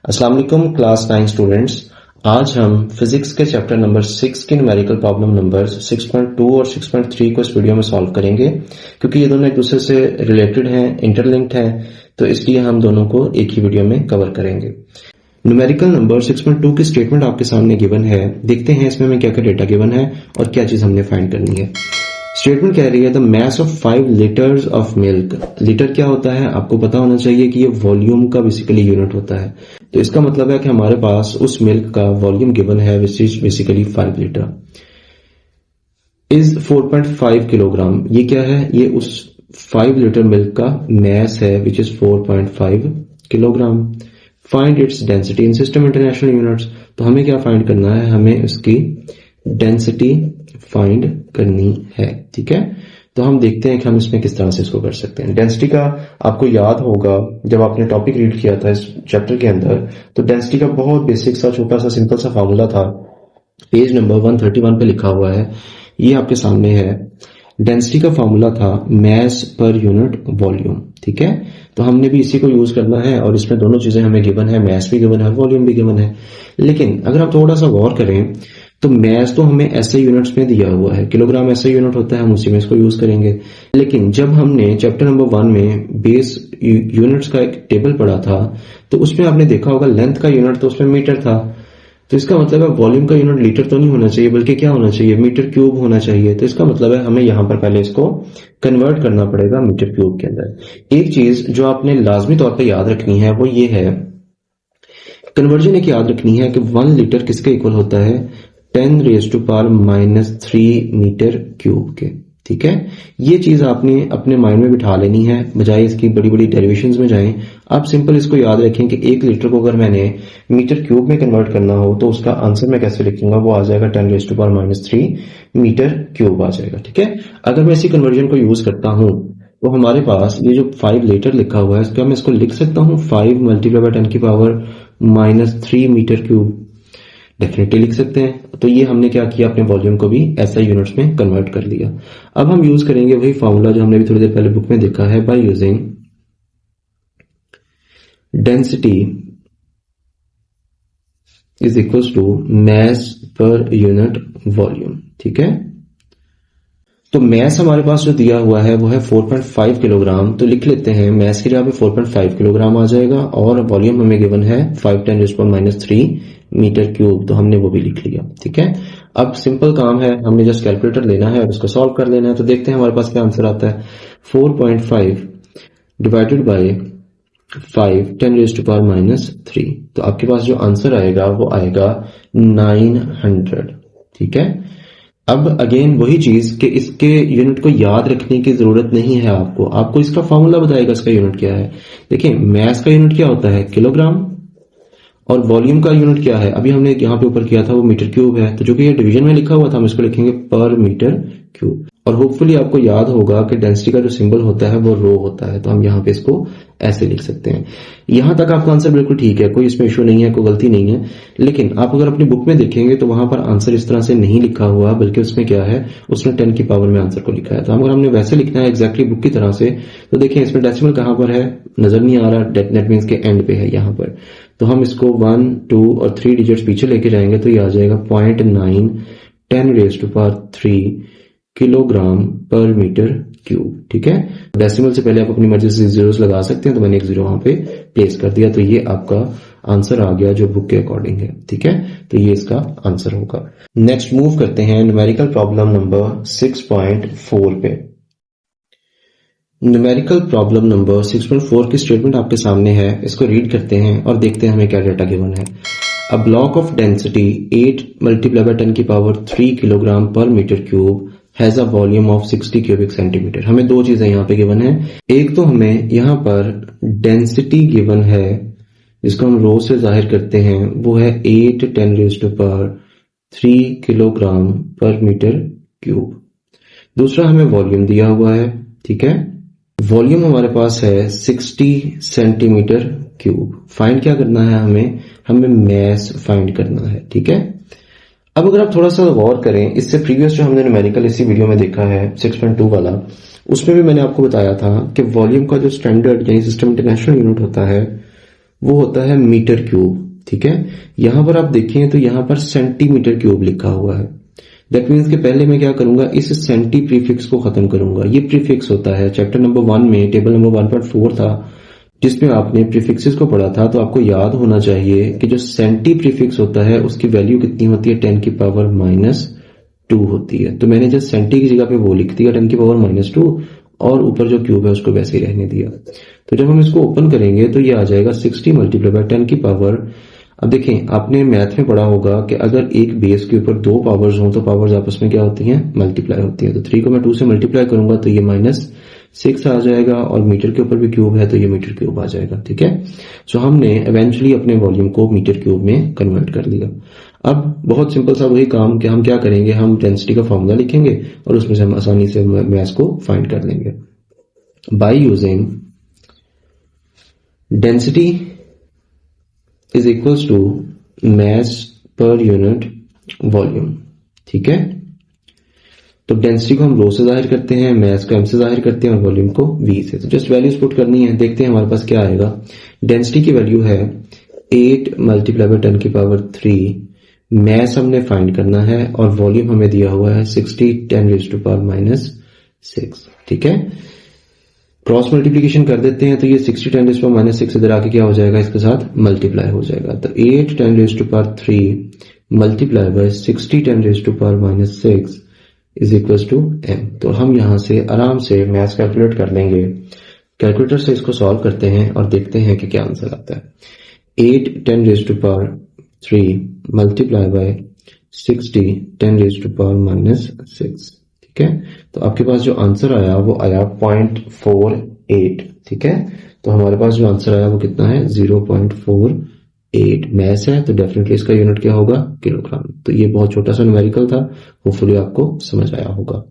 अस्सलाम वालेकुम class 9 students. आज हम फिजिक्स के चैप्टर नंबर 6 की न्यूमेरिकल प्रॉब्लम नंबर्स 6.2 और 6.3 को इस वीडियो में सॉल्व करेंगे। क्योंकि ये दोनों एक दूसरे से रिलेटेड हैं, इंटरलिंक्ड हैं, तो इसलिए हम दोनों को एक ही वीडियो में कवर करेंगे। न्यूमेरिकल नंबर 6.2 की स्टेटमेंट आपके सामने गिवन है। देखते हैं इसमें हमें क्या क्या डेटा गिवन है और क्या चीज हमने फाइंड करनी है। स्टेटमेंट कह रही है the mass of 5 litres of milk. Litre क्या होता है आपको पता होना चाहिए कि ये वॉल्यूम का बेसिकली यूनिट होता है। तो इसका मतलब है कि हमारे पास उस मिल्क का वॉल्यूम गिवन है which is basically 5 litre is 4.5 kilogram. ये क्या है? ये उस 5 लीटर मिल्क का मैस है which is 4.5 kilogram. Find its density in system international units. तो हमें क्या फाइंड करना है? हमें उसकी डेंसिटी फाइंड करनी है। ठीक है, तो हम देखते हैं कि हम इसमें किस तरह से इसको कर सकते हैं। डेंसिटी का आपको याद होगा जब आपने टॉपिक रीड किया था इस चैप्टर के अंदर, तो डेंसिटी का बहुत बेसिक सा छोटा सा सिंपल सा फार्मूला था। पेज नंबर 131 पे लिखा हुआ है, ये आपके सामने है। डेंसिटी का फार्मूला था मैस पर यूनिट वॉल्यूम। ठीक है, तो हमने भी इसी को यूज करना है और इसमें दोनों चीजें हमें गिवन है, मैस भी गिवन है, वॉल्यूम भी गिवन है। लेकिन अगर आप थोड़ा सा गौर करें तो मैस तो हमें ऐसे यूनिट्स में दिया हुआ है, किलोग्राम ऐसे यूनिट होता है, हम उसी में इसको यूज करेंगे। लेकिन जब हमने चैप्टर नंबर 1 में बेस यूनिट्स का एक टेबल पढ़ा था तो उसमें आपने देखा होगा लेंथ का यूनिट तो उसमें मीटर था। तो इसका मतलब है वॉल्यूम का यूनिट लीटर तो नहीं होना चाहिए, बल्कि क्या होना चाहिए? मीटर क्यूब होना चाहिए। तो इसका मतलब है हमें यहां पर पहले इसको कन्वर्ट करना पड़ेगा मीटर क्यूब के अंदर। एक चीज जो आपने लाजमी तौर पर याद रखनी है वो ये है, कन्वर्जन एक याद रखनी है कि 1 लीटर किसके इक्वल होता है? 10⁻³ मीटर क्यूब के। ठीक है, ये चीज आपने अपने माइंड में बिठा लेनी है, बजाय इसकी बड़ी बड़ी डेरिवेशंस में जाएं। आप सिंपल इसको याद रखें कि 1 लीटर को अगर मैंने मीटर क्यूब में कन्वर्ट करना हो तो उसका आंसर मैं कैसे लिखूंगा? वो आ जाएगा 10⁻³ मीटर क्यूब आ जाएगा। ठीक है, अगर मैं इसी कन्वर्जन को यूज करता हूं तो हमारे पास ये जो 5 लीटर लिखा हुआ है क्या मैं इसको लिख सकता हूं 5 × 10⁻³ मीटर क्यूब? डेफिनेटली लिख सकते हैं। तो ये हमने क्या किया, अपने वॉल्यूम को भी ऐसा यूनिट्स में कन्वर्ट कर लिया। अब हम यूज करेंगे वही फॉर्मूला जो हमने भी थोड़ी देर पहले बुक में देखा है, by using density is equal to mass per unit volume. ठीक है, तो मैस हमारे पास जो दिया हुआ है वो है 4.5 किलोग्राम। तो लिख लेते हैं मैस की जगह पे 4.5 किलोग्राम आ जाएगा और वॉल्यूम हमें गिवन है 5×10⁻³ मीटर क्यूब। तो हमने वो भी लिख लिया। ठीक है, अब सिंपल काम है, हमने जस्ट कैलकुलेटर लेना है और उसको सॉल्व कर लेना है। तो देखते हैं हमारे पास क्या आंसर आता है। 4.5 डिवाइडेड बाय 5×10⁻³ तो आपके पास जो आंसर आएगा वो आएगा 900। ठीक है, अब अगेन वही चीज कि इसके यूनिट को याद रखने की जरूरत नहीं है आपको इसका फॉर्मूला बताएगा इसका यूनिट क्या है। देखिए, मैस का यूनिट क्या होता है? किलोग्राम। और वॉल्यूम का यूनिट क्या है? अभी हमने यहाँ पे ऊपर किया था वो मीटर क्यूब है। तो जो कि ये डिवीजन में लिखा हुआ था हम इसको लिखेंगे पर मीटर क्यूब। और होपफुली आपको याद होगा कि डेंसिटी का जो सिंबल होता है वो रो होता है, तो हम यहाँ पे इसको ऐसे लिख सकते हैं। यहां तक आपका आंसर बिल्कुल ठीक है, कोई इसमें इशू नहीं है, कोई गलती नहीं है। लेकिन आप अगर अपनी बुक में देखेंगे तो वहां पर आंसर इस तरह से नहीं लिखा हुआ, बल्कि उसमें क्या है, उसने 10 की पावर में आंसर को लिखा है। तो अगर हमने वैसे लिखना है एग्जैक्टली बुक की तरह से, तो देखिए इसमें डेसिमल कहां पर है? नजर नहीं आ रहा, दैट मीन्स के एंड पे है यहाँ पर। तो हम इसको 1, 2 और 3 डिजिट्स पीछे लेके जाएंगे तो ये आ जाएगा 0.9 10⁻³ किलोग्राम पर मीटर क्यूब। ठीक है, डेसिमल से पहले आप अपनी मर्जी से जीरोस लगा सकते हैं, तो मैंने एक जीरो वहां पे प्लेस कर दिया। तो ये आपका आंसर आ गया जो बुक के अकॉर्डिंग है। ठीक है, तो ये इसका आंसर होगा। नेक्स्ट मूव करते हैं न्यूमेरिकल प्रॉब्लम नंबर 6.4 पे। न्यूमेरिकल प्रॉब्लम नंबर 6.4 की स्टेटमेंट आपके सामने है, इसको रीड करते हैं और देखते हैं हमें क्या डेटा गिवन है। A block of density 8 × 10⁻³ kilogram per metre cube has a volume of 60 cubic centimetre. हमें दो चीजें यहाँ पे गिवन है। एक तो हमें यहाँ पर डेंसिटी गिवन है जिसको हम रो से जाहिर करते हैं, वो है 8×10⁻³ किलोग्राम पर मीटर क्यूब। दूसरा हमें वॉल्यूम दिया हुआ है। ठीक है, वॉल्यूम हमारे पास है 60 सेंटीमीटर क्यूब। फाइंड क्या करना है? हमें मैस फाइंड करना है। ठीक है, अब अगर आप थोड़ा सा गौर करें, इससे प्रीवियस जो हमने न्यूमेरिकल इसी वीडियो में देखा है 6.2 वाला, उसमें भी मैंने आपको बताया था कि वॉल्यूम का जो स्टैंडर्ड यानी सिस्टम इंटरनेशनल यूनिट होता है वो होता है मीटर क्यूब। ठीक है, यहां पर आप देखें तो यहां पर सेंटीमीटर क्यूब लिखा हुआ है। दैट मीन्स कि पहले मैं क्या करूंगा, इस सेंटी प्रीफिक्स को खत्म करूंगा। ये प्रीफिक्स होता है चैप्टर नंबर 1 में, टेबल नंबर 1.4 था जिसमें आपने प्रीफिक्सेस को पढ़ा था। तो आपको याद होना चाहिए कि जो सेंटी प्रीफिक्स होता है उसकी वैल्यू कितनी होती है, 10 की पावर -2 होती है। तो मैंने जस्ट सेंटी की जगह पे वो लिख दिया 10 की पावर -2, और ऊपर जो क्यूब है उसको वैसे ही रहने दिया। तो जब हम इसको ओपन करेंगे तो ये आ जाएगा 60 मल्टीप्लाई बाय 10 की पावर। अब देखें, आपने मैथ में पढ़ा होगा कि अगर एक बेस के ऊपर दो पावर्स हों तो पावर्स आपस में क्या होती हैं, मल्टीप्लाई होती हैं। तो 3 को मैं 2 से मल्टीप्लाई करूंगा तो ये -6 आ जाएगा, और मीटर के ऊपर भी क्यूब है तो ये मीटर क्यूब आ जाएगा। ठीक है, सो हमने इवेंचुअली अपने वॉल्यूम को मीटर क्यूब में कन्वर्ट कर लिया। अब बहुत सिंपल सा वही काम कि हम क्या करेंगे, हम डेंसिटी का फॉर्मूला लिखेंगे और उसमें से हम आसानी से मास को फाइंड कर लेंगे by using density is equals to mass per unit volume. ठीक है, तो डेंसिटी को हम रो से जाहिर करते हैं, मास को m से जाहिर करते हैं और वॉल्यूम को v से। तो जस्ट वैल्यूज पुट करनी है, देखते हैं हमारे पास क्या आएगा। डेंसिटी की वैल्यू है 8 मल्टीप्लाई बाय 10 की पावर 3, मास हमने फाइंड करना है, और वॉल्यूम हमें दिया हुआ है 60 10 रेज़ टू पावर -6। ठीक है, क्रॉस मल्टीप्लीकेशन कर देते हैं तो ये 60 10 रेज़ टू पावर -6 इधर आके क्या हो जाएगा, इसके साथ मल्टीप्लाई हो जाएगा। तो 8 10 raise to power 3 multiply by 60 10 raise to power -6 is equal to m। तो हम यहां से आराम से मैथ्स कैलकुलेट कर लेंगे। कैलकुलेटर से इसको सॉल्व करते हैं और देखते हैं कि क्या आंसर आता है। 8 10 raise to power 3 multiply by 60 10 raise to power -6। ठीक है, तो आपके पास जो आंसर आया वो आया 0.48। ठीक है, तो हमारे पास जो आंसर आया वो कितना है, 0.48। मैस है तो डेफिनेटली इसका यूनिट क्या होगा, किलोग्राम। तो ये बहुत छोटा सा न्यूमेरिकल था, होपफुली आपको समझ आया होगा।